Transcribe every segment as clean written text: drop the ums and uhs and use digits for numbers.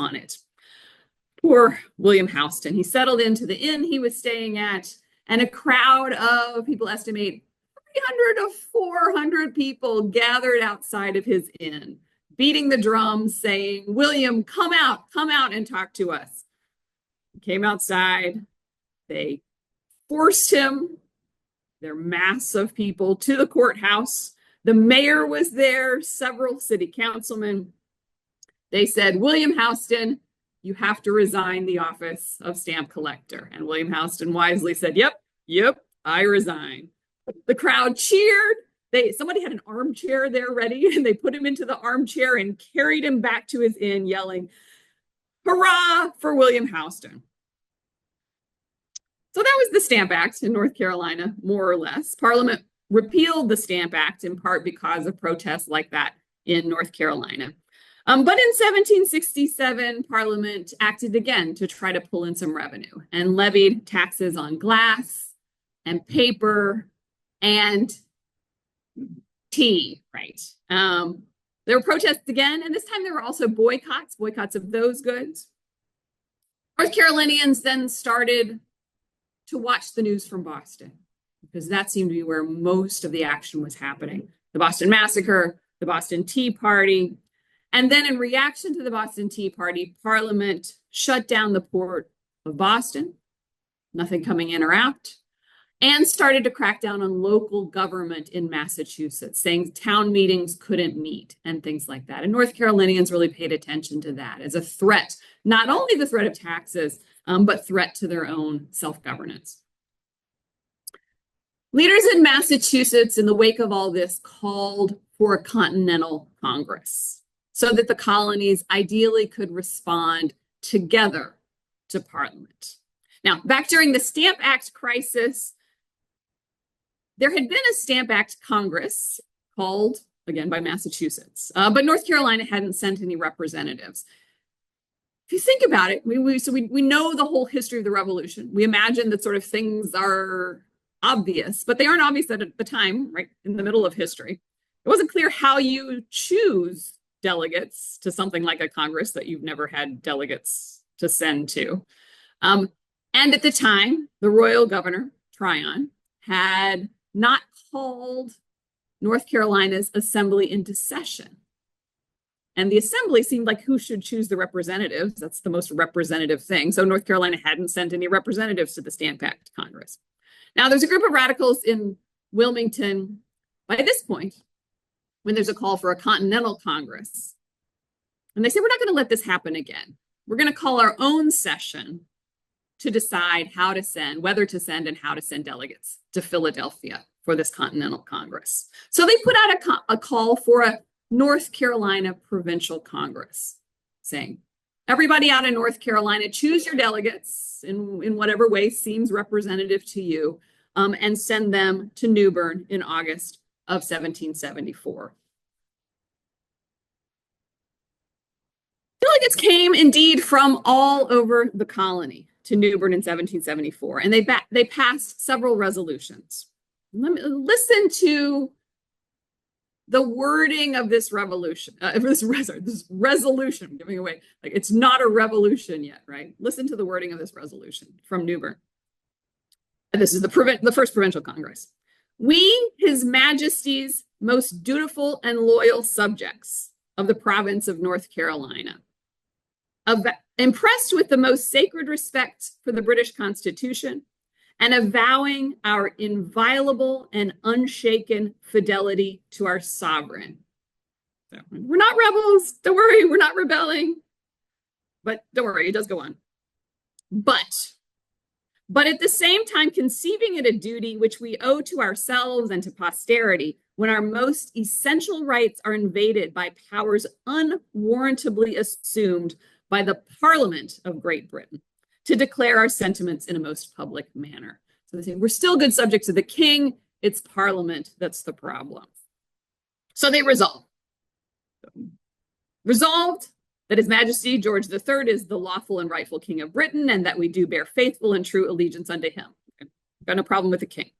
on it. Poor William Houston. He settled into the inn he was staying at, and a crowd of, people estimate, 300 to 400 people gathered outside of his inn, beating the drums, saying, "William, come out and talk to us." He came outside. They forced him, their mass of people, to the courthouse. The mayor was there, several city councilmen. They said, "William Houston, you have to resign the office of stamp collector." And William Houston wisely said, yep, I resign. The crowd cheered. Somebody had an armchair there ready, and they put him into the armchair and carried him back to his inn, yelling, "Hurrah for William Houston." So that was the Stamp Act in North Carolina, more or less. Parliament repealed the Stamp Act in part because of protests like that in North Carolina. But in 1767, Parliament acted again to try to pull in some revenue and levied taxes on glass and paper and tea, right? There were protests again, and this time there were also boycotts of those goods. North Carolinians then started to watch the news from Boston, because that seemed to be where most of the action was happening. The Boston Massacre, the Boston Tea Party. And then in reaction to the Boston Tea Party, Parliament shut down the port of Boston, nothing coming in or out, and started to crack down on local government in Massachusetts, saying town meetings couldn't meet and things like that. And North Carolinians really paid attention to that as a threat, not only the threat of taxes, but threat to their own self-governance. Leaders in Massachusetts, in the wake of all this, called for a Continental Congress so that the colonies ideally could respond together to Parliament. Now, back during the Stamp Act crisis, there had been a Stamp Act Congress called, again, by Massachusetts, but North Carolina hadn't sent any representatives. If you think about it, we know the whole history of the Revolution. We imagine that sort of things are obvious, but they aren't obvious at the time, right, in the middle of history. It wasn't clear how you choose delegates to something like a Congress that you've never had delegates to send to. And at the time, the royal governor, Tryon, had not called North Carolina's assembly into session. And the assembly seemed like who should choose the representatives. That's the most representative thing. So North Carolina hadn't sent any representatives to the Stamp Act Congress. Now, there's a group of radicals in Wilmington by this point when there's a call for a Continental Congress. And they say, we're not going to let this happen again. We're going to call our own session to decide how to send, whether to send and how to send delegates to Philadelphia for this Continental Congress. So they put out a call for a North Carolina Provincial Congress, saying, everybody out in North Carolina, choose your delegates in whatever way seems representative to you, and send them to New Bern in August of 1774. Delegates came indeed from all over the colony to New Bern in 1774, and they passed several resolutions. Listen to the wording of this revolution, this resolution, I'm giving away, like it's not a revolution yet, right? Listen to the wording of this resolution from New Bern. This is the first provincial congress. We, His Majesty's most dutiful and loyal subjects of the province of North Carolina, impressed with the most sacred respect for the British Constitution, and avowing our inviolable and unshaken fidelity to our sovereign. So, we're not rebels, don't worry, we're not rebelling, but don't worry, it does go on. But at the same time, conceiving it a duty which we owe to ourselves and to posterity, when our most essential rights are invaded by powers unwarrantably assumed by the Parliament of Great Britain, to declare our sentiments in a most public manner. So they say, we're still good subjects of the king, it's Parliament that's the problem. So they resolved that His Majesty George III is the lawful and rightful king of Britain, and that we do bear faithful and true allegiance unto him. Got no problem with the king.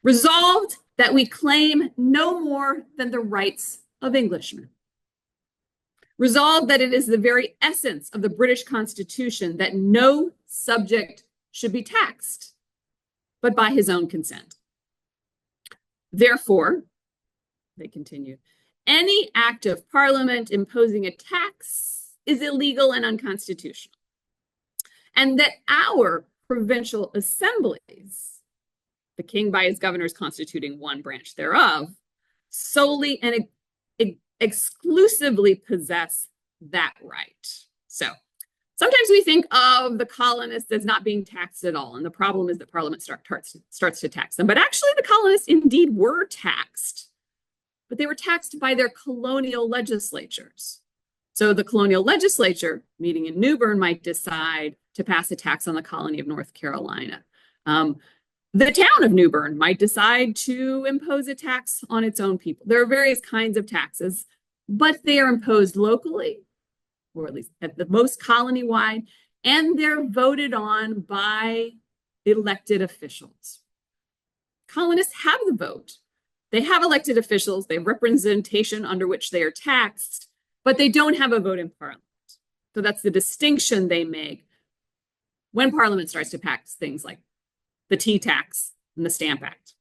Resolved that we claim no more than the rights of Englishmen. resolved that it is the very essence of the British Constitution that no subject should be taxed, but by his own consent. Therefore, they continued, any act of Parliament imposing a tax is illegal and unconstitutional, and that our provincial assemblies, the king by his governors constituting one branch thereof, solely and exclusively possess that right. So sometimes we think of the colonists as not being taxed at all, and the problem is that Parliament starts to tax them. But actually, the colonists indeed were taxed, but they were taxed by their colonial legislatures. So the colonial legislature, meeting in Newbern, might decide to pass a tax on the colony of North Carolina. The town of Newbern might decide to impose a tax on its own people. There are various kinds of taxes, but they are imposed locally, or at least at the most colony-wide, and they're voted on by elected officials. Colonists have the vote. They have elected officials, they have representation under which they are taxed, but they don't have a vote in Parliament. So that's the distinction they make when Parliament starts to pass things like the tea tax and the Stamp Act.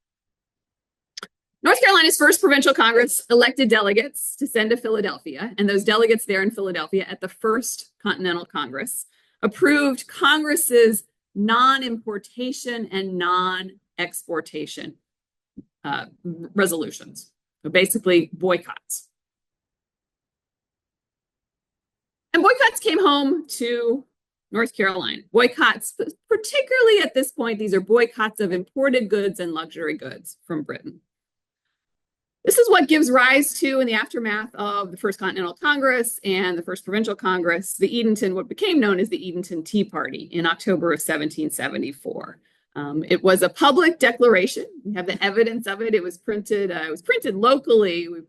North Carolina's first provincial Congress elected delegates to send to Philadelphia, and those delegates there in Philadelphia at the First Continental Congress approved Congress's non-importation and non-exportation resolutions, so basically boycotts. And boycotts came home to North Carolina. Boycotts, particularly at this point, these are boycotts of imported goods and luxury goods from Britain. This is what gives rise to, in the aftermath of the First Continental Congress and the First Provincial Congress, the Edenton, what became known as the Edenton Tea Party in October of 1774. It was a public declaration. We have the evidence of it. It was printed locally. We've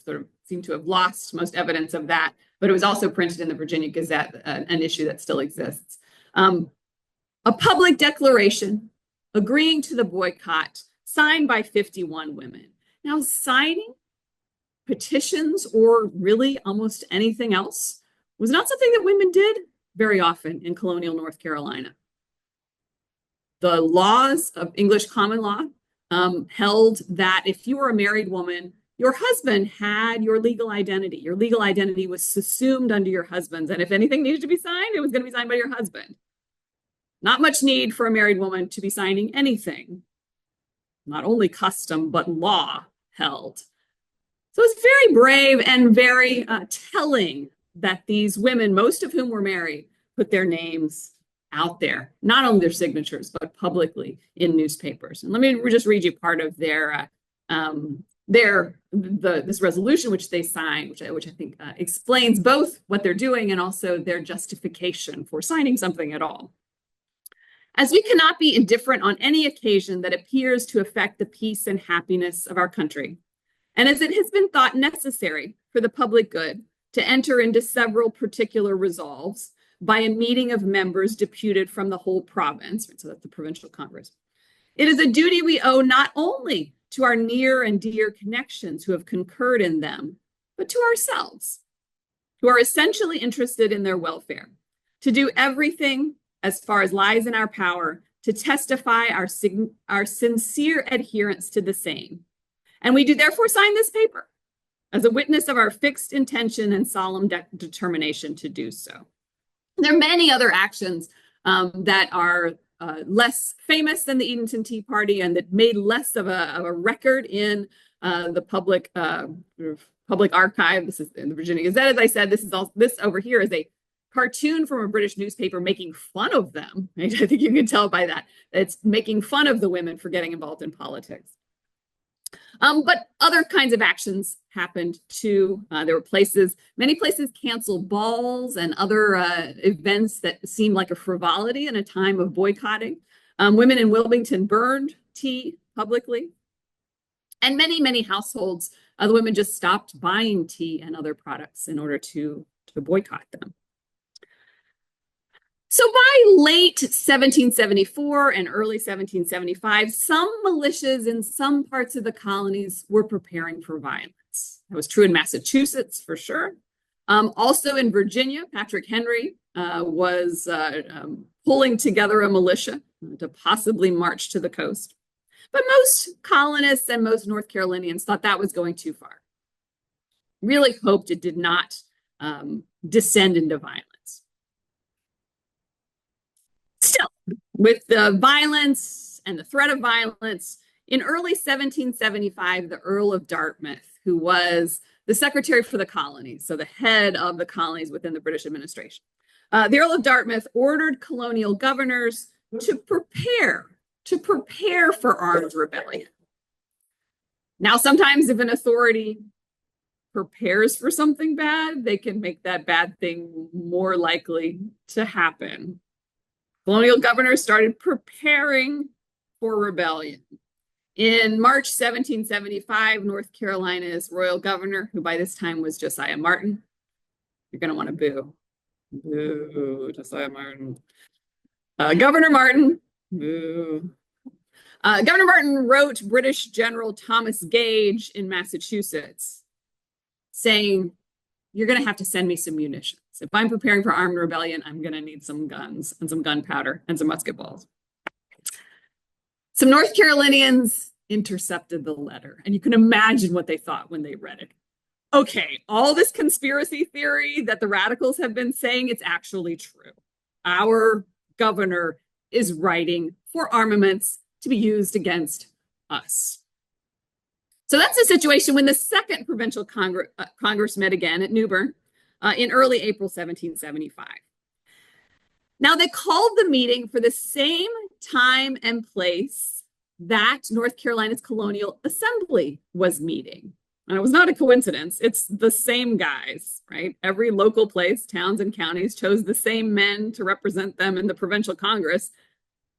sort of seem to have lost most evidence of that, but it was also printed in the Virginia Gazette, an issue that still exists. A public declaration agreeing to the boycott signed by 51 women. Now, signing petitions or really almost anything else was not something that women did very often in colonial North Carolina. The laws of English common law held that if you were a married woman, your husband had your legal identity. Your legal identity was subsumed under your husband's. And if anything needed to be signed, it was going to be signed by your husband. Not much need for a married woman to be signing anything. Not only custom, but law held. So it's very brave and very telling that these women, most of whom were married, put their names out there, not only their signatures, but publicly in newspapers. And let me just read you part of this resolution which they signed, which I think explains both what they're doing and also their justification for signing something at all. As we cannot be indifferent on any occasion that appears to affect the peace and happiness of our country, and as it has been thought necessary for the public good to enter into several particular resolves by a meeting of members deputed from the whole province, so that's the provincial congress, it is a duty we owe not only to our near and dear connections who have concurred in them, but to ourselves, who are essentially interested in their welfare, to do everything as far as lies in our power to testify our sincere adherence to the same. And we do therefore sign this paper as a witness of our fixed intention and solemn determination to do so. There are many other actions that are less famous than the Edenton Tea Party and that made less of a record in the public archive. This is in the Virginia Gazette, as I said. This over here is a cartoon from a British newspaper making fun of them. Right? I think you can tell by that. It's making fun of the women for getting involved in politics. But other kinds of actions happened too. There were many places canceled balls and other events that seemed like a frivolity in a time of boycotting. Women in Wilmington burned tea publicly. And many, many households, the women just stopped buying tea and other products in order to boycott them. So by late 1774 and early 1775, some militias in some parts of the colonies were preparing for violence. That was true in Massachusetts, for sure. Also in Virginia, Patrick Henry was pulling together a militia to possibly march to the coast. But most colonists and most North Carolinians thought that was going too far. Really hoped it did not descend into violence. Still, with the violence and the threat of violence, in early 1775, the Earl of Dartmouth, who was the secretary for the colonies, so the head of the colonies within the British administration, the Earl of Dartmouth ordered colonial governors to prepare for armed rebellion. Now, sometimes if an authority prepares for something bad, they can make that bad thing more likely to happen. Colonial governors started preparing for rebellion. In March 1775, North Carolina's royal governor, who by this time was Josiah Martin, you're going to want to boo. Boo, Josiah Martin. Governor Martin, boo. Governor Martin wrote British General Thomas Gage in Massachusetts saying, you're going to have to send me some munitions. If I'm preparing for armed rebellion, I'm going to need some guns and some gunpowder and some musket balls. Some North Carolinians intercepted the letter, and you can imagine what they thought when they read it. Okay, all this conspiracy theory that the radicals have been saying, it's actually true. Our governor is writing for armaments to be used against us. So that's the situation when the second provincial Congress met again at Newbern in early April 1775. Now, they called the meeting for the same time and place that North Carolina's Colonial Assembly was meeting. And it was not a coincidence. It's the same guys, right? Every local place, towns and counties chose the same men to represent them in the provincial Congress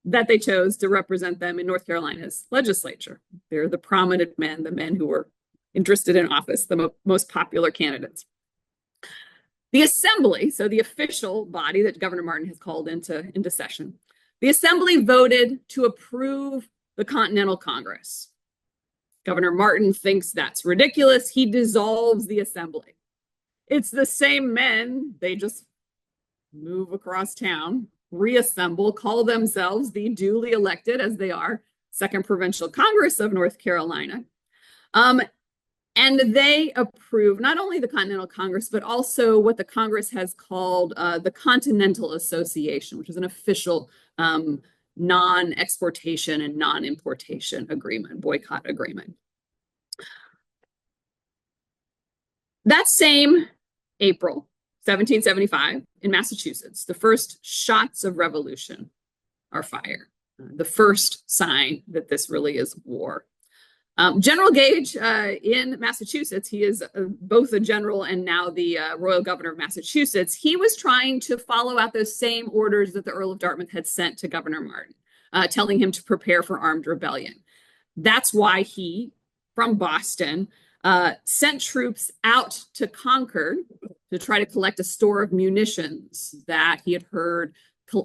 that they chose to represent them in North Carolina's legislature. They're the prominent men, the men who were interested in office, the most popular candidates. The Assembly, so the official body that Governor Martin has called into session, the Assembly voted to approve the Continental Congress. Governor Martin thinks that's ridiculous. He dissolves the Assembly. It's the same men, they just move across town, reassemble, call themselves the duly elected, as they are, Second Provincial Congress of North Carolina. And they approve not only the Continental Congress, but also what the Congress has called the Continental Association, which is an official non-exportation and non-importation agreement, boycott agreement. That same April 1775 in Massachusetts, the first shots of revolution are fired. The first sign that this really is war. General Gage in Massachusetts, he is both a general and now the royal governor of Massachusetts. He was trying to follow out those same orders that the Earl of Dartmouth had sent to Governor Martin, telling him to prepare for armed rebellion. That's why he, from Boston, sent troops out to Concord to try to collect a store of munitions that he had heard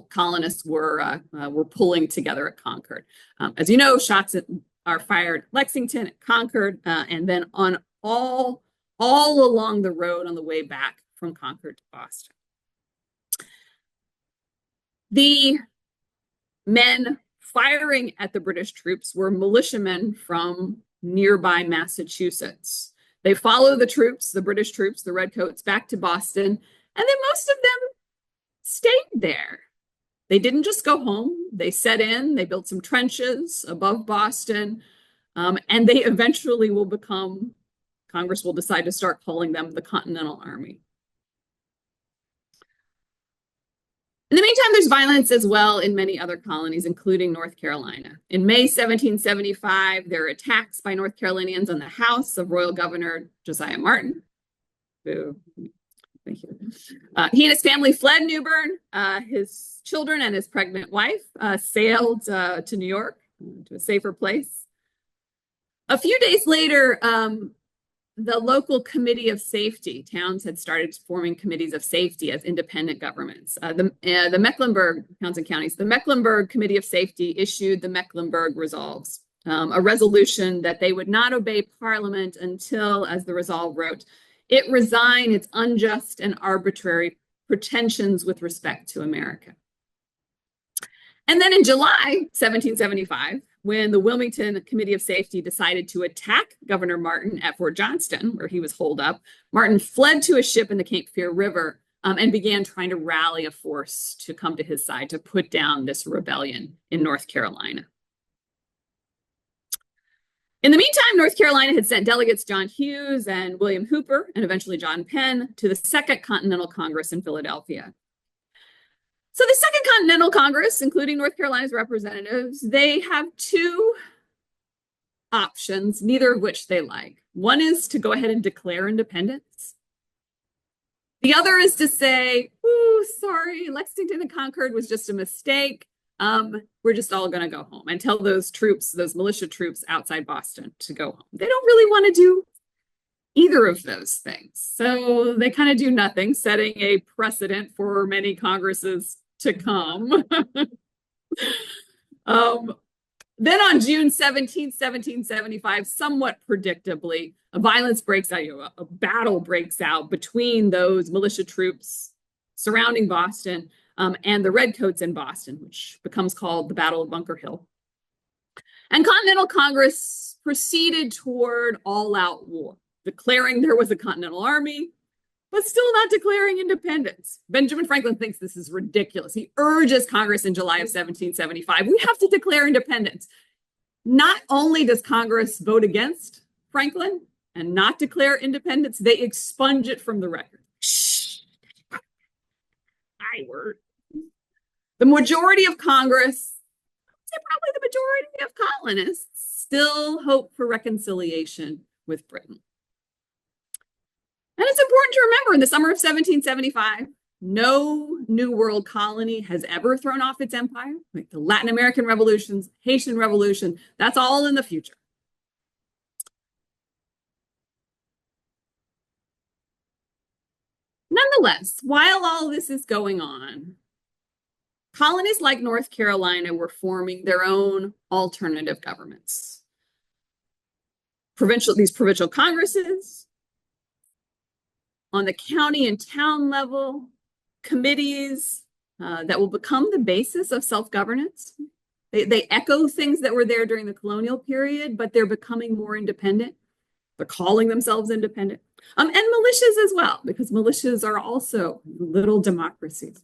colonists were pulling together at Concord. As you know, shots are fired at Lexington, at Concord, and then on all along the road on the way back from Concord to Boston. The men firing at the British troops were militiamen from nearby Massachusetts. They follow the troops, the British troops, the Redcoats, back to Boston, and then most of them stayed there. They didn't just go home. They set in, they built some trenches above Boston, and they eventually will become, Congress will decide to start calling them the Continental Army. In the meantime, there's violence as well in many other colonies, including North Carolina. In May 1775, there are attacks by North Carolinians on the house of Royal Governor Josiah Martin. Boo. Thank you. He and his family fled Newbern. His children and his pregnant wife sailed to New York, to a safer place. A few days later, the local committee of safety, towns had started forming committees of safety as independent governments. The Mecklenburg, towns and counties, the Mecklenburg Committee of Safety issued the Mecklenburg Resolves, a resolution that they would not obey Parliament until, as the resolve wrote, it resign its unjust and arbitrary pretensions with respect to America. And then in July 1775, when the Wilmington Committee of Safety decided to attack Governor Martin at Fort Johnston, where he was holed up, Martin fled to a ship in the Cape Fear River and began trying to rally a force to come to his side to put down this rebellion in North Carolina. In the meantime, North Carolina had sent delegates John Hughes and William Hooper, and eventually John Penn, to the Second Continental Congress in Philadelphia. So the Second Continental Congress, including North Carolina's representatives, they have two options, neither of which they like. One is to go ahead and declare independence. The other is to say, "Ooh, sorry, Lexington and Concord was just a mistake. We're just all going to go home," and tell those troops, those militia troops outside Boston, to go home. They don't really want to do either of those things. So they kind of do nothing, setting a precedent for many Congresses to come. Then on June 17, 1775, somewhat predictably, a battle breaks out between those militia troops surrounding Boston and the Redcoats in Boston, which becomes called the Battle of Bunker Hill. And Continental Congress proceeded toward all-out war, declaring there was a Continental Army, but still not declaring independence. Benjamin Franklin thinks this is ridiculous. He urges Congress in July of 1775, we have to declare independence. Not only does Congress vote against Franklin and not declare independence, they expunge it from the record. The majority of Congress, probably the majority of colonists, still hope for reconciliation with Britain. And it's important to remember, in the summer of 1775, no New World colony has ever thrown off its empire. Like the Latin American revolutions, Haitian Revolution, that's all in the future. Nonetheless, while all this is going on, colonies like North Carolina were forming their own alternative governments. These provincial congresses, on the county and town level, committees that will become the basis of self-governance. They echo things that were there during the colonial period, but they're becoming more independent. They're calling themselves independent. And militias as well, because militias are also little democracies.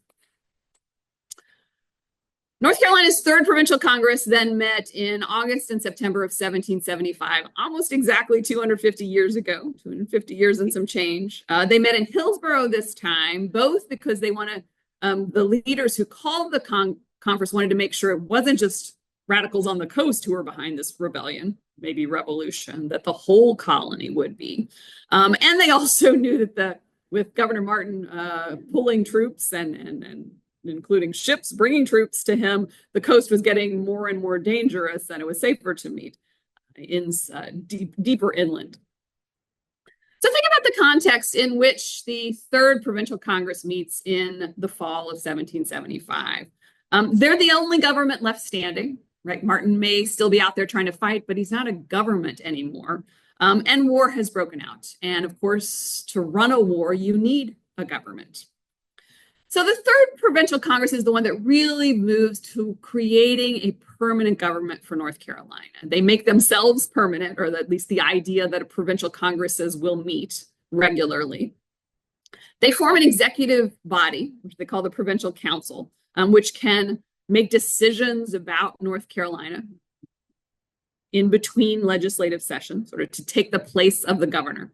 North Carolina's third provincial Congress then met in August and September of 1775, almost exactly 250 years ago, 250 years and some change. They met in Hillsborough this time, both because they wanted, the leaders who called the conference wanted to make sure it wasn't just radicals on the coast who were behind this rebellion, maybe revolution, that the whole colony would be. And they also knew that with Governor Martin pulling troops and including ships bringing troops to him, the coast was getting more and more dangerous, and it was safer to meet in deeper inland. So think about the context in which the Third Provincial Congress meets in the fall of 1775. They're the only government left standing, right? Martin may still be out there trying to fight, but he's not a government anymore. And war has broken out. And of course, to run a war, you need a government. So the Third Provincial Congress is the one that really moves to creating a permanent government for North Carolina. They make themselves permanent, or at least the idea that provincial congresses will meet regularly. They form an executive body, which they call the Provincial Council, which can make decisions about North Carolina in between legislative sessions, sort of to take the place of the governor.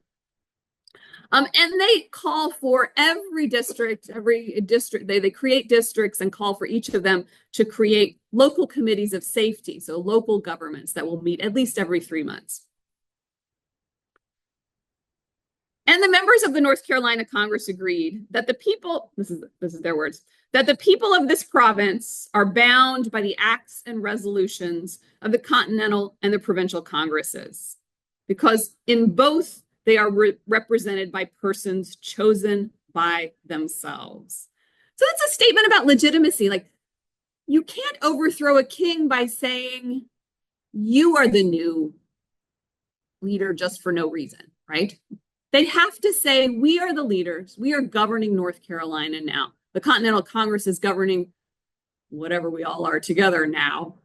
And they call for every district, they create districts and call for each of them to create local committees of safety, so local governments that will meet at least every 3 months. And the members of the North Carolina Congress agreed that the people, this is their words, that the people of this province are bound by the acts and resolutions of the Continental and the Provincial Congresses, because in both they are represented by persons chosen by themselves. So that's a statement about legitimacy. Like, you can't overthrow a king by saying you are the new leader just for no reason, right? They'd have to say, we are the leaders. We are governing North Carolina now. The Continental Congress is governing whatever we all are together now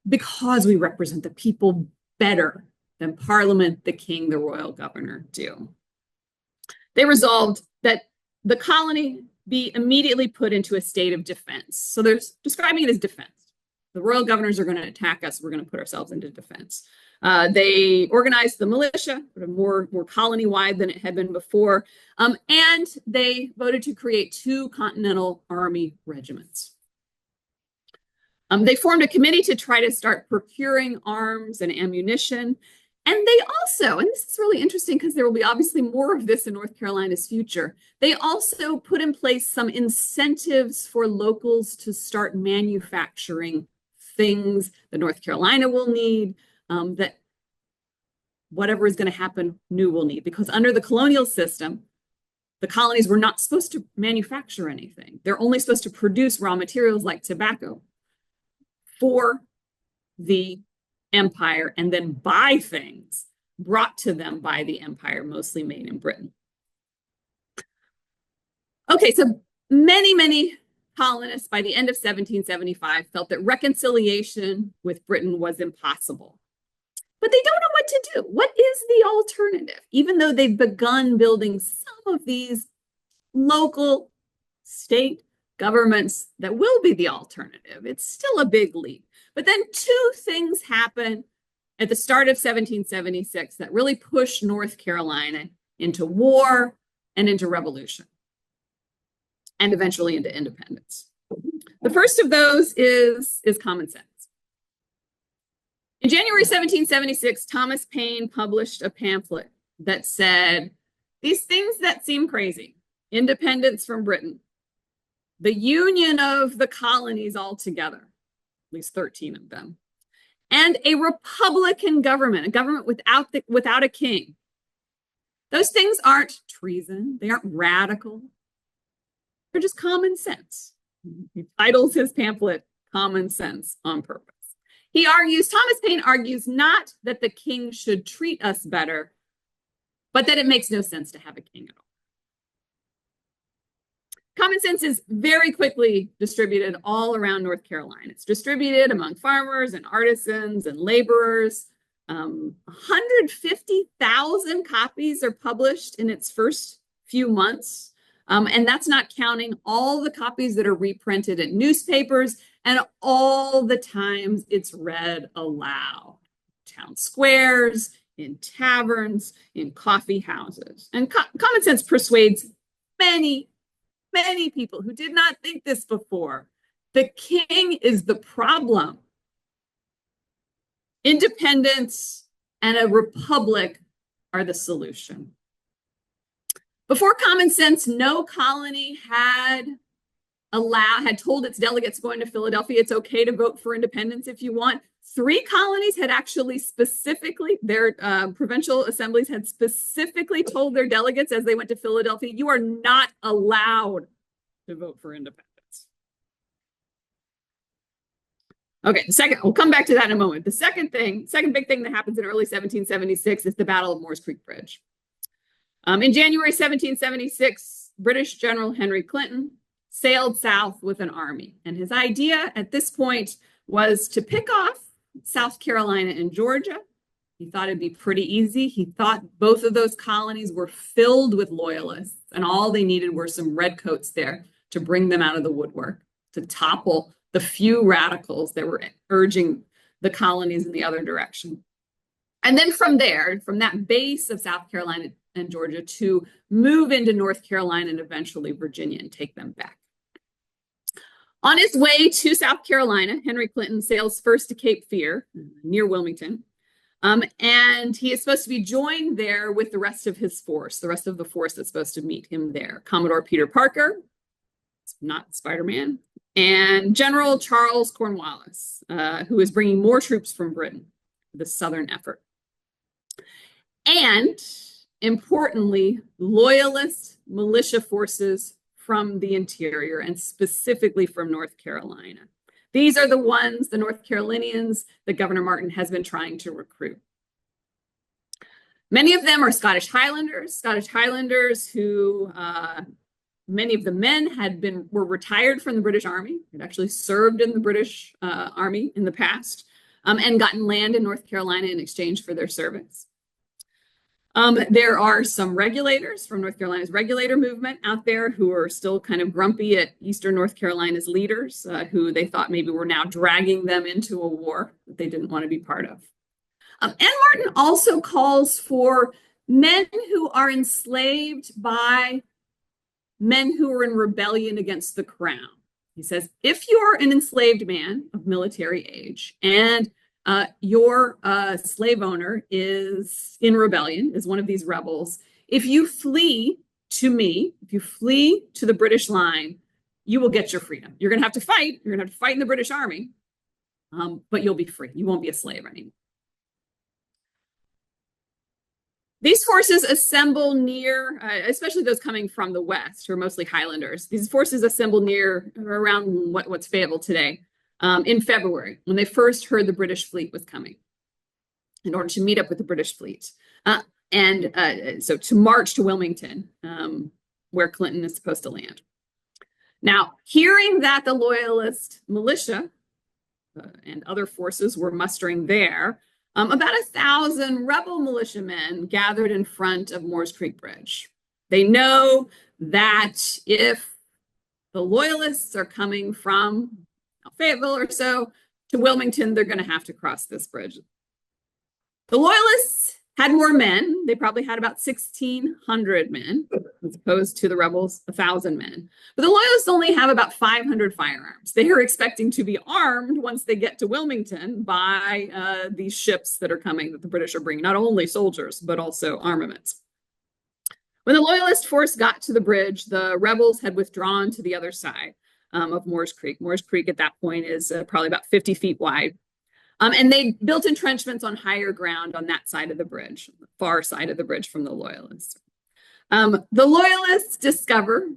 because we represent the people better than Parliament, the king, the royal governor do. They resolved that the colony be immediately put into a state of defense. So they're describing it as defense. The royal governors are going to attack us. We're going to put ourselves into defense. They organized the militia, more colony-wide than it had been before, and they voted to create 2 Continental Army regiments. They formed a committee to try to start procuring arms and ammunition. And they also, and this is really interesting because there will be obviously more of this in North Carolina's future, they also put in place some incentives for locals to start manufacturing things that North Carolina will need, that whatever is going to happen, new will need. Because under the colonial system, the colonies were not supposed to manufacture anything. They're only supposed to produce raw materials like tobacco for the empire and then buy things brought to them by the empire, mostly made in Britain. Okay, so many colonists by the end of 1775 felt that reconciliation with Britain was impossible. But they don't know what to do. What is the alternative? Even though they've begun building some of these local state governments that will be the alternative, it's still a big leap. But then 2 things happen at the start of 1776 that really push North Carolina into war and into revolution, and eventually into independence. The first of those is common sense. In January 1776, Thomas Paine published a pamphlet that said, these things that seem crazy, independence from Britain, the union of the colonies all together, at least 13 of them, and a republican government, a government without a king. Those things aren't treason. They aren't radical. They're just common sense. He titles his pamphlet Common Sense on purpose. Thomas Paine argues not that the king should treat us better, but that it makes no sense to have a king at all. Common sense is very quickly distributed all around North Carolina. It's distributed among farmers and artisans and laborers. 150,000 copies are published in its first few months. And that's not counting all the copies that are reprinted in newspapers and all the times it's read aloud. Town squares, in taverns, in coffee houses. And common sense persuades many people who did not think this before. The king is the problem. Independence and a republic are the solution. Before common sense, no colony had told its delegates going to Philadelphia, it's okay to vote for independence if you want. 3 colonies had actually specifically, their provincial assemblies had specifically told their delegates as they went to Philadelphia, you are not allowed to vote for independence. Okay, we'll come back to that in a moment. The second big thing that happens in early 1776 is the Battle of Moores Creek Bridge. In January 1776, British General Henry Clinton sailed south with an army. And his idea at this point was to pick off South Carolina and Georgia. He thought it'd be pretty easy. He thought both of those colonies were filled with loyalists, and all they needed were some redcoats there to bring them out of the woodwork, to topple the few radicals that were urging the colonies in the other direction. And then from there, from that base of South Carolina and Georgia, to move into North Carolina and eventually Virginia and take them back. On his way to South Carolina, Henry Clinton sails first to Cape Fear, near Wilmington, and he is supposed to be joined there with the rest of his force, the rest of the force that's supposed to meet him there. Commodore Peter Parker, not Spider-Man, and General Charles Cornwallis, who is bringing more troops from Britain for the southern effort. And importantly, loyalist militia forces from the interior, and specifically from North Carolina. These are the ones, the North Carolinians, that Governor Martin has been trying to recruit. Many of them are Scottish Highlanders who many of the men were retired from the British Army, had actually served in the British Army in the past, and gotten land in North Carolina in exchange for their service. There are some regulators from North Carolina's regulator movement out there who are still kind of grumpy at Eastern North Carolina's leaders, who they thought maybe were now dragging them into a war that they didn't want to be part of. And Martin also calls for men who are enslaved by men who are in rebellion against the crown. He says, if you're an enslaved man of military age and your slave owner is in rebellion, is one of these rebels, if you flee to me, if you flee to the British line, you will get your freedom. You're going to have to fight. You're going to have to fight in the British Army, but you'll be free. You won't be a slave anymore. These forces assemble near, especially those coming from the west, who are mostly Highlanders. These forces assemble near around what's Fayetteville today in February, when they first heard the British fleet was coming, in order to meet up with the British fleet. So to march to Wilmington, where Clinton is supposed to land. Now, hearing that the Loyalist militia and other forces were mustering there, about 1,000 rebel militiamen gathered in front of Moores Creek Bridge. They know that if the Loyalists are coming from Fayetteville or so to Wilmington, they're going to have to cross this bridge. The Loyalists had more men. They probably had about 1,600 men, as opposed to the rebels, 1,000 men. But the Loyalists only have about 500 firearms. They are expecting to be armed once they get to Wilmington by these ships that are coming, that the British are bringing, not only soldiers, but also armaments. When the Loyalist force got to the bridge, the rebels had withdrawn to the other side of Moores Creek. Moores Creek at that point is probably about 50 feet wide. And they built entrenchments on higher ground on that side of the bridge, the far side of the bridge from the Loyalists. The Loyalists discover,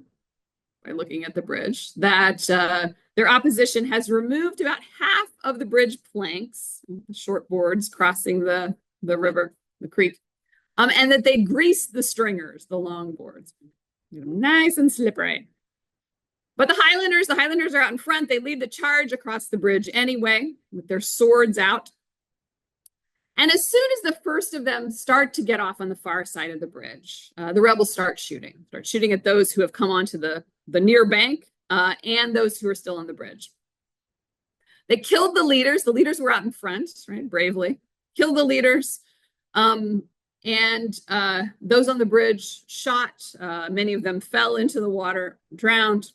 by looking at the bridge, that their opposition has removed about half of the bridge planks, the short boards crossing the river, the creek, and that they greased the stringers, the long boards, nice and slippery. But the Highlanders are out in front. They lead the charge across the bridge anyway, with their swords out. And as soon as the first of them start to get off on the far side of the bridge, the rebels start shooting at those who have come onto the near bank and those who are still on the bridge. They killed the leaders. The leaders were out in front, right, bravely. Killed the leaders. And those on the bridge shot. Many of them fell into the water, drowned.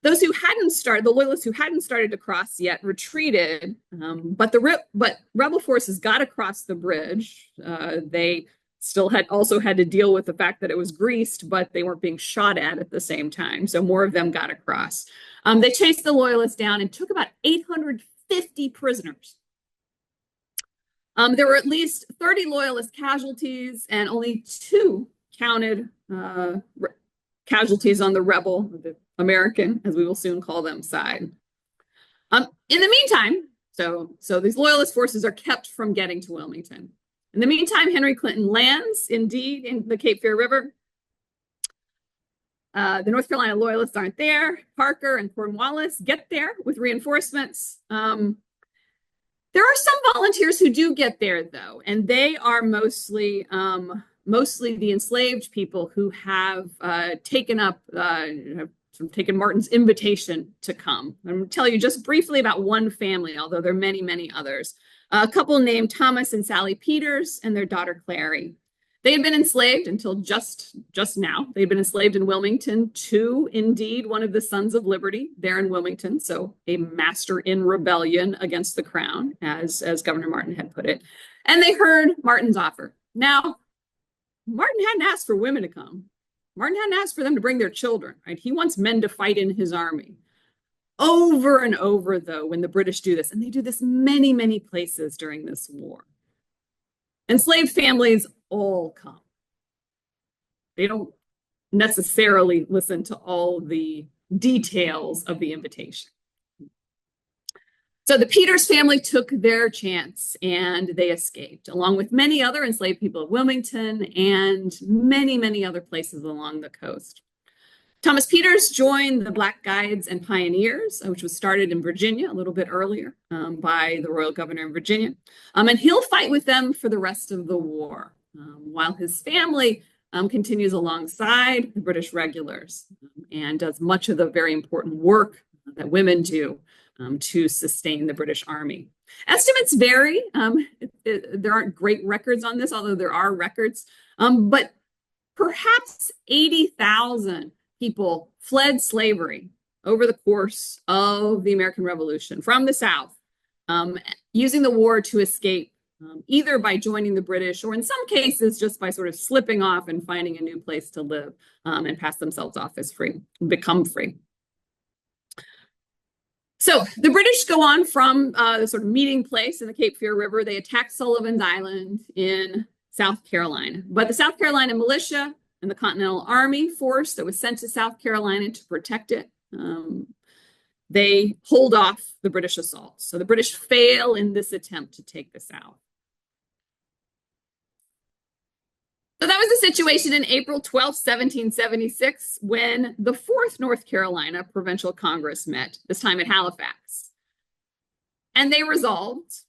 Those who hadn't started, the Loyalists who hadn't started to cross yet, retreated, but rebel forces got across the bridge. They still had to deal with the fact that it was greased, but they weren't being shot at the same time. So more of them got across. They chased the Loyalists down and took about 850 prisoners. There were at least 30 Loyalist casualties and only 2 counted casualties on the rebel, the American, as we will soon call them, side. In the meantime, so these Loyalist forces are kept from getting to Wilmington. In the meantime, Henry Clinton lands, indeed, in the Cape Fear River. The North Carolina Loyalists aren't there. Parker and Cornwallis get there with reinforcements. There are some volunteers who do get there, though, and they are mostly the enslaved people who have taken Martin's invitation to come. I'm going to tell you just briefly about one family, although there are many, many others. A couple named Thomas and Sally Peters and their daughter Clary. They had been enslaved until just now. They'd been enslaved in Wilmington to, indeed, one of the Sons of Liberty there in Wilmington, so a master in rebellion against the crown, as Governor Martin had put it. And they heard Martin's offer. Now, Martin hadn't asked for women to come. Martin hadn't asked for them to bring their children, right? He wants men to fight in his army. Over and over, though, when the British do this, and they do this many, many places during this war, enslaved families all come. They don't necessarily listen to all the details of the invitation. So the Peters family took their chance and they escaped, along with many other enslaved people of Wilmington and many, many other places along the coast. Thomas Peters joined the Black Guides and Pioneers, which was started in Virginia a little bit earlier by the royal governor in Virginia. And he'll fight with them for the rest of the war, while his family continues alongside the British regulars and does much of the very important work that women do to sustain the British Army. Estimates vary. There aren't great records on this, although there are records, but perhaps 80,000 people fled slavery over the course of the American Revolution from the South, using the war to escape, either by joining the British or in some cases just by sort of slipping off and finding a new place to live and pass themselves off as free, become free. So the British go on from the sort of meeting place in the Cape Fear River. They attack Sullivan's Island in South Carolina, but the South Carolina militia and the Continental Army force that was sent to South Carolina to protect it, they hold off the British assault. So the British fail in this attempt to take the South. So that was the situation in April 12, 1776, when the 4th North Carolina Provincial Congress met, this time at Halifax. And they resolved,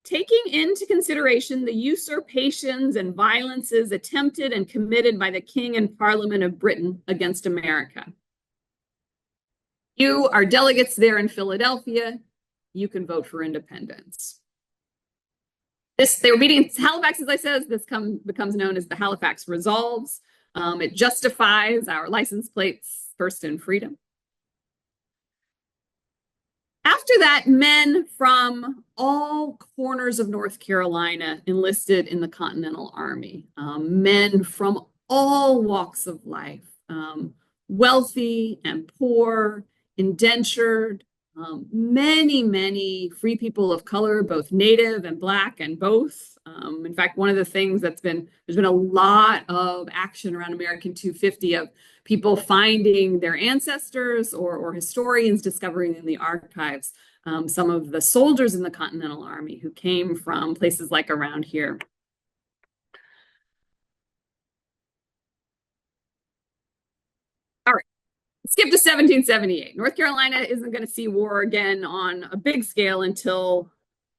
taking into consideration the usurpations and violences attempted and committed by the King and Parliament of Britain against America. You are delegates there in Philadelphia. You can vote for independence. They were meeting in Halifax, as I said. This becomes known as the Halifax Resolves. It justifies our license plates, first in freedom. After that, men from all corners of North Carolina enlisted in the Continental Army. Men from all walks of life, wealthy and poor, indentured, many, many free people of color, both Native and Black and both. In fact, one of the things there's been a lot of action around American 250 of people finding their ancestors or historians discovering in the archives some of the soldiers in the Continental Army who came from places like around here. All right. Skip to 1778. North Carolina isn't going to see war again on a big scale until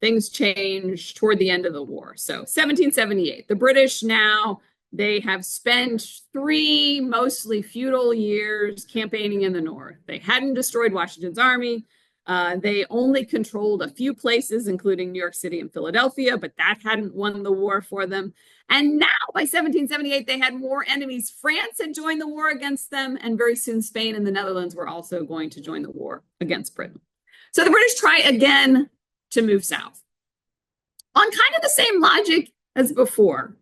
things change toward the end of the war. So 1778, the British now, they have spent 3 mostly feudal years campaigning in the North. They hadn't destroyed Washington's army. They only controlled a few places, including New York City and Philadelphia, but that hadn't won the war for them. And now by 1778, they had more enemies. France had joined the war against them, and very soon Spain and the Netherlands were also going to join the war against Britain. So the British try again to move south. On kind of the same logic as before.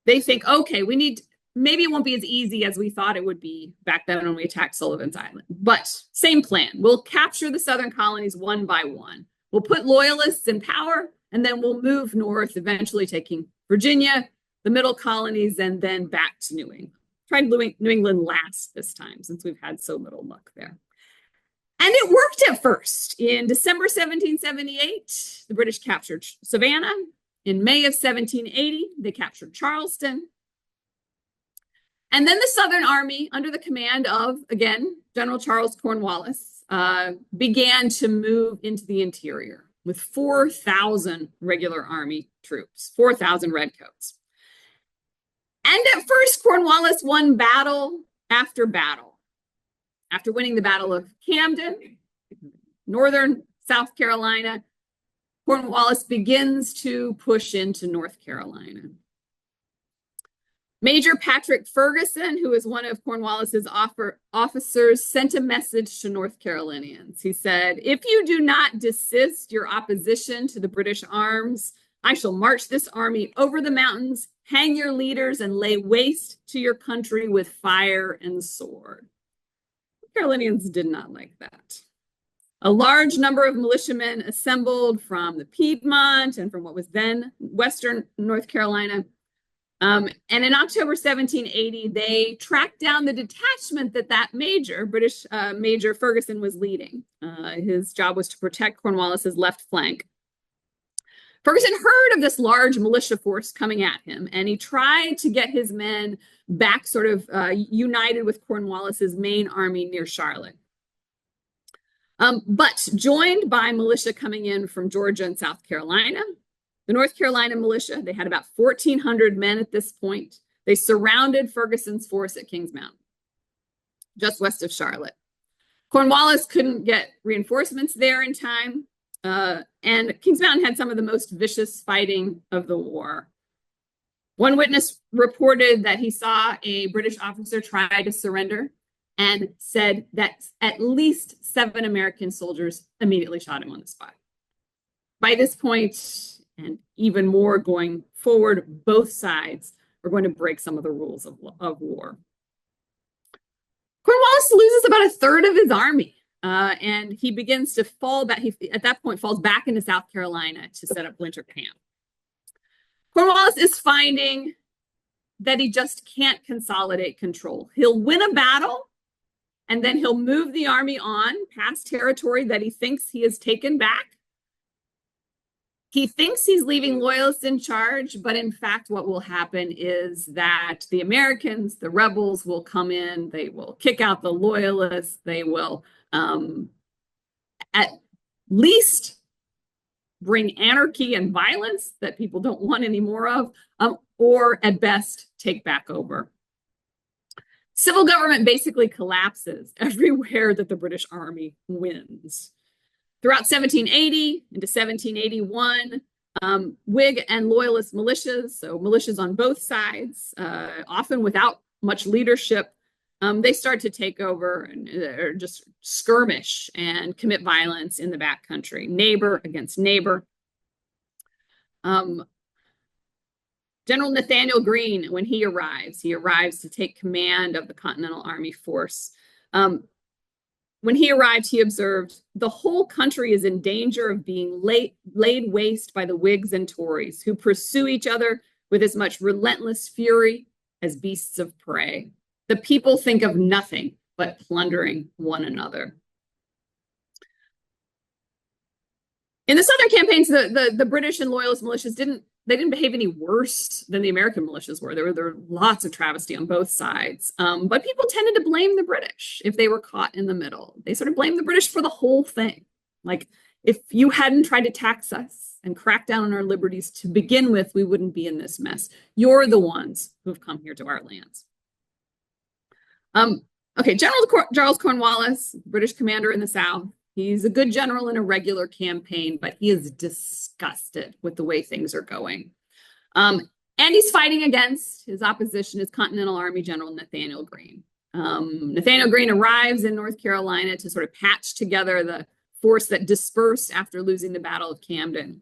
They think, okay, maybe it won't be as easy as we thought it would be back then when we attacked Sullivan's Island, but same plan. We'll capture the southern colonies one by one. We'll put loyalists in power, and then we'll move north, eventually taking Virginia, the middle colonies, and then back to New England. Tried New England last this time, since we've had so little luck there. And it worked at first. In December 1778, the British captured Savannah. In May of 1780, they captured Charleston. And then the Southern Army, under the command of, again, General Charles Cornwallis, began to move into the interior with 4,000 regular Army troops, 4,000 redcoats. And at first, Cornwallis won battle after battle. After winning the Battle of Camden, northern South Carolina, Cornwallis begins to push into North Carolina. Major Patrick Ferguson, who is one of Cornwallis's officers, sent a message to North Carolinians. He said, "If you do not desist your opposition to the British arms, I shall march this army over the mountains, hang your leaders, and lay waste to your country with fire and sword." The Carolinians did not like that. A large number of militiamen assembled from the Piedmont and from what was then Western North Carolina. And in October 1780, they tracked down the detachment that British Major Ferguson was leading. His job was to protect Cornwallis's left flank. Ferguson heard of this large militia force coming at him, and he tried to get his men back sort of united with Cornwallis's main army near Charlotte. But joined by militia coming in from Georgia and South Carolina, the North Carolina militia, they had about 1,400 men at this point. They surrounded Ferguson's force at Kings Mountain, just west of Charlotte. Cornwallis couldn't get reinforcements there in time, and Kings Mountain had some of the most vicious fighting of the war. One witness reported that he saw a British officer try to surrender and said that at least 7 American soldiers immediately shot him on the spot. By this point, and even more going forward, both sides are going to break some of the rules of war. Cornwallis loses about a third of his army, and he begins to fall back. He, at that point, falls back into South Carolina to set up winter camp. Cornwallis is finding that he just can't consolidate control. He'll win a battle, and then he'll move the army on past territory that he thinks he has taken back. He thinks he's leaving loyalists in charge, but in fact, what will happen is that the Americans, the rebels, will come in. They will kick out the loyalists. They will at least bring anarchy and violence that people don't want any more of, or at best, take back over. Civil government basically collapses everywhere that the British Army wins. Throughout 1780 into 1781, Whig and Loyalist militias, so militias on both sides, often without much leadership, they start to take over and just skirmish and commit violence in the backcountry, neighbor against neighbor. General Nathaniel Greene, when he arrives to take command of the Continental Army force. When he arrived, he observed the whole country is in danger of being laid waste by the Whigs and Tories, who pursue each other with as much relentless fury as beasts of prey. The people think of nothing but plundering one another. In the Southern campaigns, the British and Loyalist militias didn't behave any worse than the American militias were. There were lots of travesty on both sides. But people tended to blame the British if they were caught in the middle. They sort of blamed the British for the whole thing. Like, if you hadn't tried to tax us and crack down on our liberties to begin with, we wouldn't be in this mess. You're the ones who've come here to our lands. Okay, General Charles Cornwallis, British commander in the South. He's a good general in a regular campaign, but he is disgusted with the way things are going. And he's fighting against his opposition, his Continental Army General Nathaniel Greene. Nathaniel Greene arrives in North Carolina to sort of patch together the force that dispersed after losing the Battle of Camden.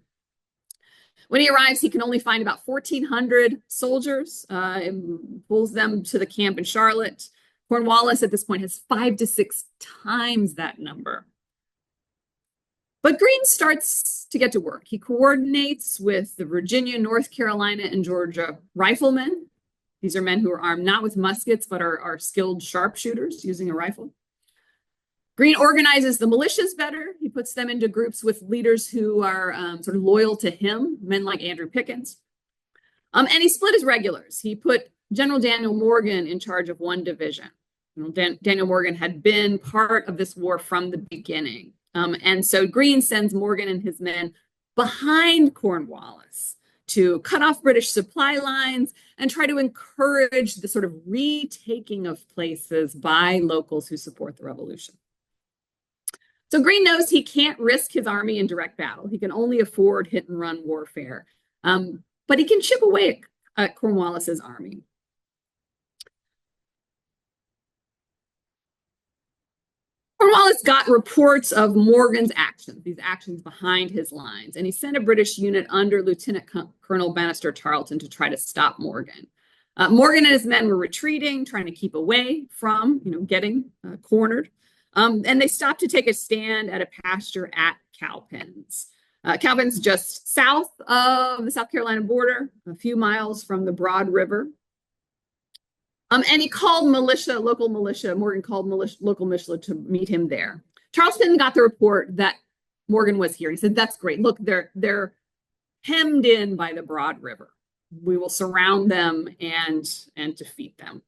When he arrives, he can only find about 1,400 soldiers and pulls them to the camp in Charlotte. Cornwallis at this point has 5 to 6 times that number. But Greene starts to get to work. He coordinates with the Virginia, North Carolina, and Georgia riflemen. These are men who are armed not with muskets, but are skilled sharpshooters using a rifle. Greene organizes the militias better. He puts them into groups with leaders who are sort of loyal to him, men like Andrew Pickens. And he split his regulars. He put General Daniel Morgan in charge of one division. Daniel Morgan had been part of this war from the beginning. And so Greene sends Morgan and his men behind Cornwallis to cut off British supply lines and try to encourage the sort of retaking of places by locals who support the revolution. So Greene knows he can't risk his army in direct battle. He can only afford hit and run warfare, but he can chip away at Cornwallis's army. Cornwallis got reports of Morgan's actions, these actions behind his lines, and he sent a British unit under Lieutenant Colonel Bannister Tarleton to try to stop Morgan. Morgan and his men were retreating, trying to keep away from, getting cornered. And they stopped to take a stand at a pasture at Cowpens. Calvin's just south of the South Carolina border, a few miles from the Broad River. And he called militia, local militia. Morgan called local militia to meet him there. Charleston got the report that Morgan was here. He said, "That's great. Look, they're hemmed in by the Broad River. We will surround them and defeat them."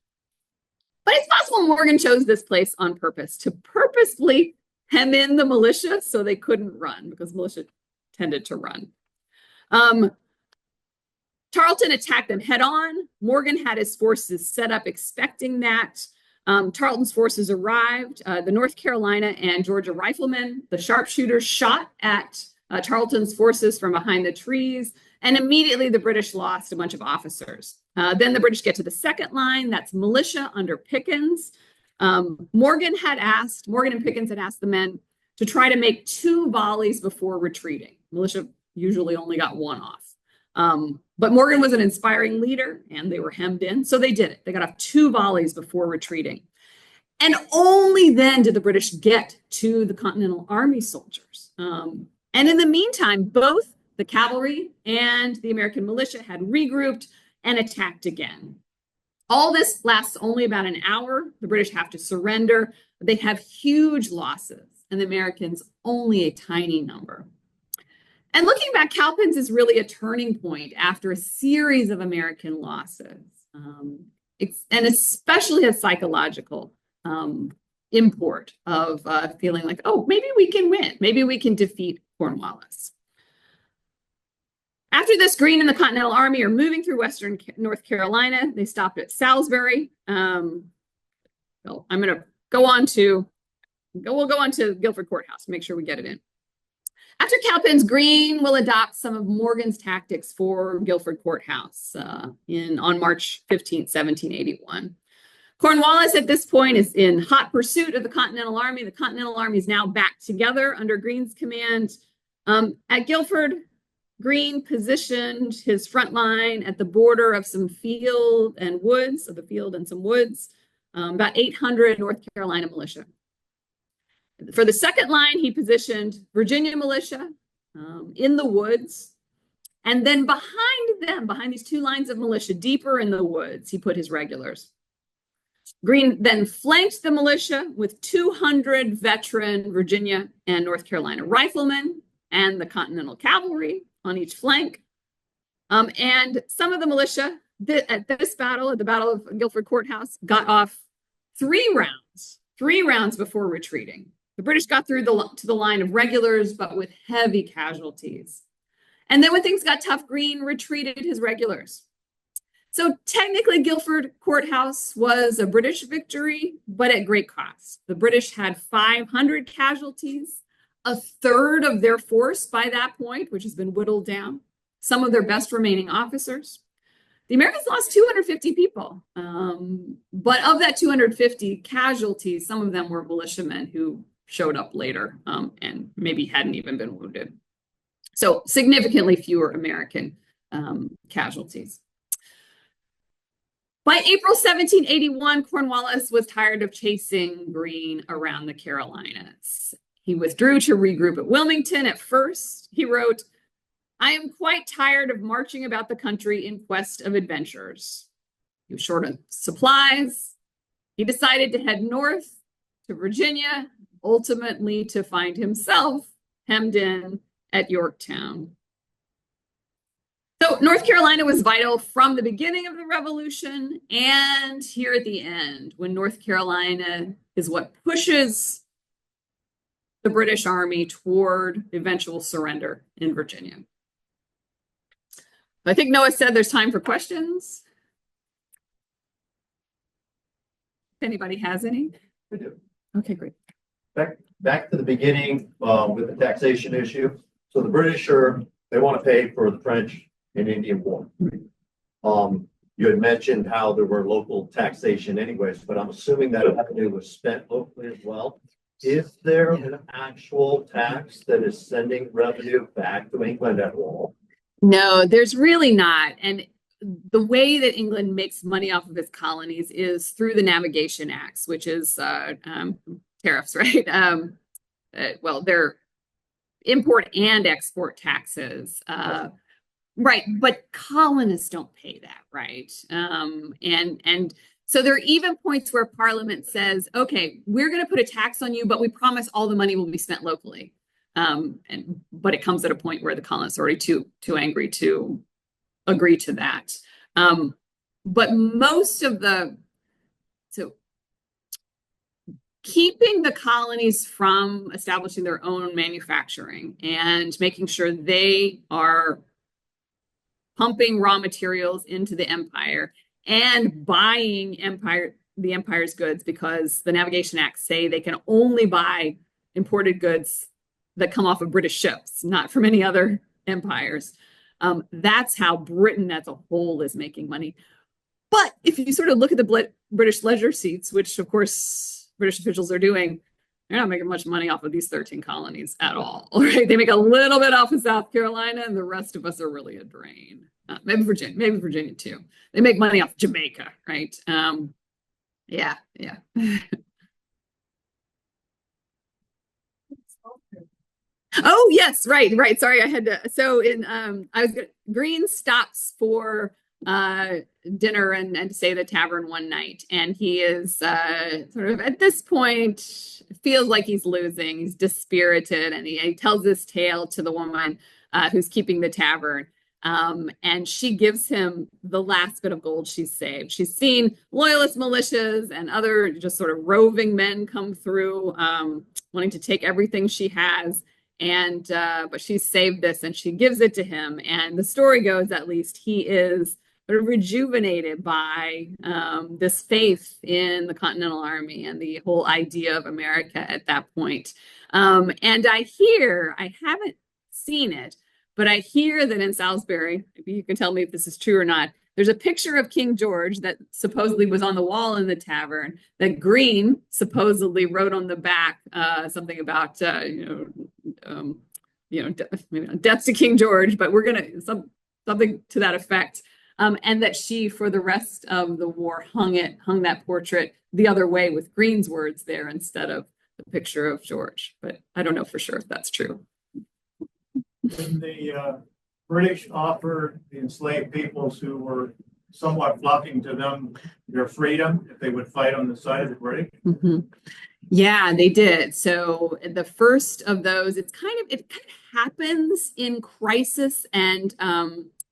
But it's possible Morgan chose this place on purpose to purposefully hem in the militia so they couldn't run, because militia tended to run. Tarleton attacked them head on. Morgan had his forces set up expecting that. Tarleton's forces arrived. The North Carolina and Georgia riflemen, the sharpshooters, shot at Tarleton's forces from behind the trees, and immediately the British lost a bunch of officers. Then the British get to the second line. That's militia under Pickens. Morgan and Pickens had asked the men to try to make 2 volleys before retreating. Militia usually only got 1 off. But Morgan was an inspiring leader, and they were hemmed in, so they did it. They got off 2 volleys before retreating. And only then did the British get to the Continental Army soldiers. And in the meantime, both the cavalry and the American militia had regrouped and attacked again. All this lasts only about an hour. The British have to surrender. They have huge losses, and the Americans only a tiny number. And looking back, Cowpens is really a turning point after a series of American losses, and especially a psychological import of feeling like, oh, maybe we can win. Maybe we can defeat Cornwallis. After this, Greene and the Continental Army are moving through western North Carolina. They stopped at Salisbury. Well, I'm going to go on to Guilford Courthouse, make sure we get it in. After Cowpens, Greene will adopt some of Morgan's tactics for Guilford Courthouse on March 15, 1781. Cornwallis at this point is in hot pursuit of the Continental Army. The Continental Army is now back together under Greene's command. At Guilford, Greene positioned his front line at the border of some field and woods, about 800 North Carolina militia. For the second line, he positioned Virginia militia in the woods. And then behind these 2 lines of militia, deeper in the woods, he put his regulars. Greene then flanked the militia with 200 veteran Virginia and North Carolina riflemen and the Continental Cavalry on each flank. And some of the militia at this battle, at the Battle of Guilford Courthouse, got off 3 rounds before retreating. The British got through to the line of regulars, but with heavy casualties. And then when things got tough, Greene retreated his regulars. So technically, Guilford Courthouse was a British victory, but at great cost. The British had 500 casualties, a third of their force by that point, which has been whittled down, some of their best remaining officers. The Americans lost 250 people, but of that 250 casualties, some of them were militiamen who showed up later and maybe hadn't even been wounded. So significantly fewer American casualties. By April 1781, Cornwallis was tired of chasing Greene around the Carolinas. He withdrew to regroup at Wilmington. At first, he wrote, "I am quite tired of marching about the country in quest of adventures." He was short of supplies. He decided to head north to Virginia, ultimately to find himself hemmed in at Yorktown. So North Carolina was vital from the beginning of the Revolution and here at the end, when North Carolina is what pushes the British Army toward eventual surrender in Virginia. I think Noah said there's time for questions. If anybody has any. We do. Okay, great. Back to the beginning with the taxation issue. So the British they want to pay for the French and Indian War. You had mentioned how there were local taxation anyways, but I'm assuming that revenue was spent locally as well. Is there an actual tax that is sending revenue back to England at all? No, there's really not. And the way that England makes money off of its colonies is through the Navigation Acts, which is tariffs, right? Well, import and export taxes. Right, but colonists don't pay that, right? And so there are even points where Parliament says, okay, we're going to put a tax on you, but we promise all the money will be spent locally. But it comes at a point where the colonists are already too angry to agree to that. But most of so keeping the colonies from establishing their own manufacturing and making sure they are pumping raw materials into the empire and buying the empire's goods, because the Navigation Acts say they can only buy imported goods that come off of British ships, not from any other empires. That's how Britain as a whole is making money. But if you sort of look at the British leisure seats, which of course British officials are doing, they're not making much money off of these 13 colonies at all, right? They make a little bit off of South Carolina, and the rest of us are really a drain. Maybe Virginia too. They make money off Jamaica, right? Yeah. Oh yes, right. Sorry, I had to. So Green stops for dinner and to stay at the tavern one night, and he is sort of at this point feels like he's losing. He's dispirited, and he tells this tale to the woman who's keeping the tavern. And she gives him the last bit of gold she's saved. She's seen loyalist militias and other just sort of roving men come through, wanting to take everything she has. And but she's saved this, and she gives it to him. And the story goes, at least, he is sort of rejuvenated by this faith in the Continental Army and the whole idea of America at that point. And I haven't seen it, but I hear that in Salisbury, maybe you can tell me if this is true or not, there's a picture of King George that supposedly was on the wall in the tavern that Green supposedly wrote on the back something about, maybe not death to King George, but we're going to something to that effect. And that she, for the rest of the war, hung that portrait the other way with Green's words there instead of the picture of George. But I don't know for sure if that's true. When the British offered the enslaved peoples who were somewhat flocking to them their freedom if they would fight on the side of the British? Mm-hmm. Yeah, they did. So the first of those, it kind of happens in crisis and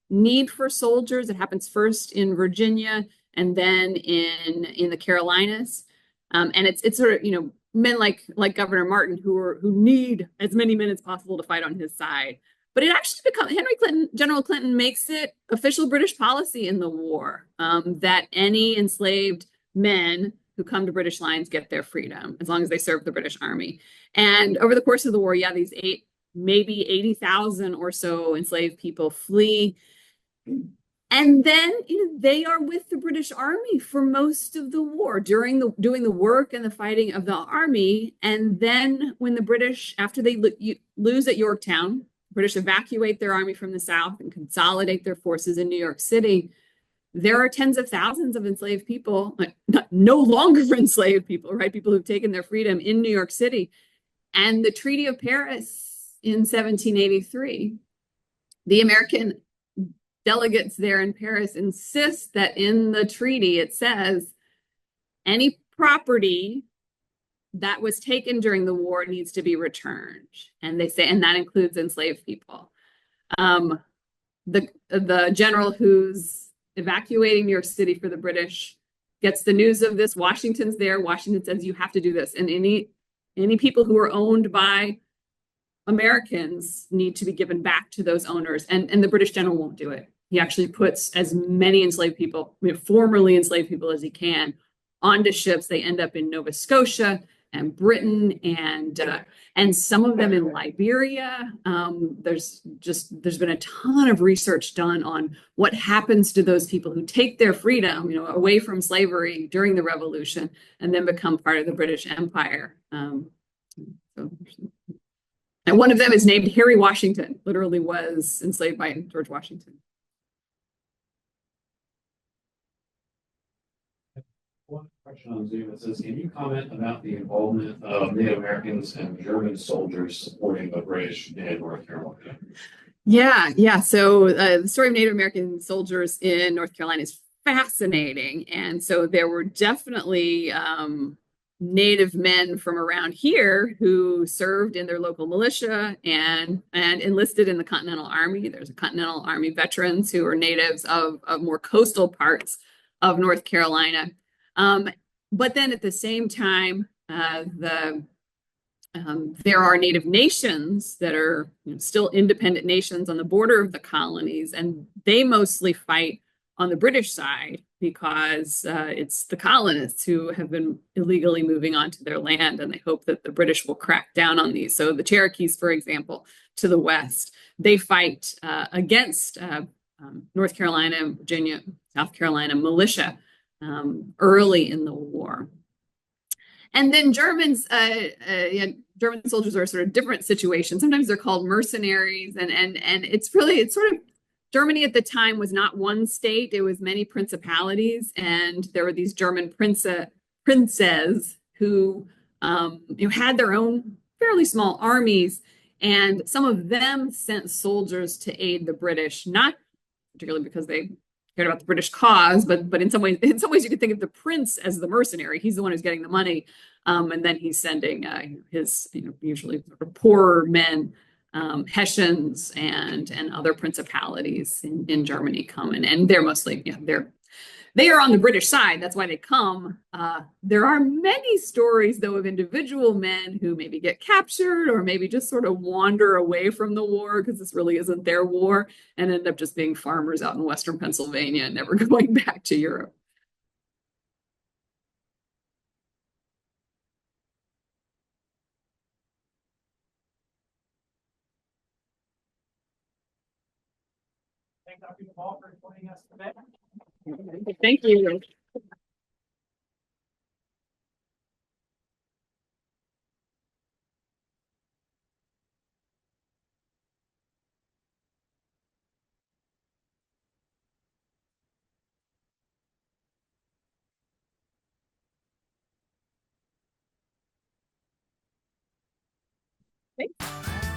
need for soldiers. It happens first in Virginia and then in the Carolinas. And it's sort of, men like Governor Martin who need as many men as possible to fight on his side. But it actually becomes General Clinton makes it official British policy in the war that any enslaved men who come to British lines get their freedom as long as they serve the British Army. And over the course of the war, these maybe 80,000 or so enslaved people flee. And then they are with the British Army for most of the war, doing the work and the fighting of the army. And then when the British, after they lose at Yorktown, British evacuate their army from the South and consolidate their forces in New York City, there are tens of thousands of enslaved people, no longer enslaved people, right? People who've taken their freedom in New York City. And the Treaty of Paris in 1783, the American delegates there in Paris insist that in the treaty it says any property that was taken during the war needs to be returned. And they say, and that includes enslaved people. The general who's evacuating New York City for the British gets the news of this. Washington's there. Washington says you have to do this. And any people who are owned by Americans need to be given back to those owners. And the British general won't do it. He actually puts as many enslaved people, formerly enslaved people, as he can onto ships. They end up in Nova Scotia and Britain and some of them in Liberia. There's been a ton of research done on what happens to those people who take their freedom, away from slavery during the Revolution and then become part of the British Empire. And one of them is named Harry Washington, literally was enslaved by George Washington. One question on Zoom. It says, can you comment about the involvement of Native Americans and German soldiers supporting the British in North Carolina? Yeah. So the story of Native American soldiers in North Carolina is fascinating. And so there were definitely Native men from around here who served in their local militia and enlisted in the Continental Army. There's a Continental Army veterans who are natives of more coastal parts of North Carolina. But then at the same time, there are Native nations that are still independent nations on the border of the colonies, and they mostly fight on the British side because it's the colonists who have been illegally moving onto their land, and they hope that the British will crack down on these. So the Cherokees, for example, to the west, they fight against North Carolina, Virginia, South Carolina militia early in the war. And then German soldiers are sort of different situations. Sometimes they're called mercenaries, and it's sort of Germany at the time was not one state; it was many principalities, and there were these German princes who had their own fairly small armies, and some of them sent soldiers to aid the British, not particularly because they cared about the British cause, but in some ways you could think of the prince as the mercenary. He's the one who's getting the money, and then he's sending his usually poorer men, Hessians and other principalities in Germany come in, and they're mostly they are on the British side. That's why they come. There are many stories, though, of individual men who maybe get captured or maybe just sort of wander away from the war because this really isn't their war and end up just being farmers out in Western Pennsylvania and never going back to Europe. Thank Dr. DuVal for joining us today. Thank you. Thanks.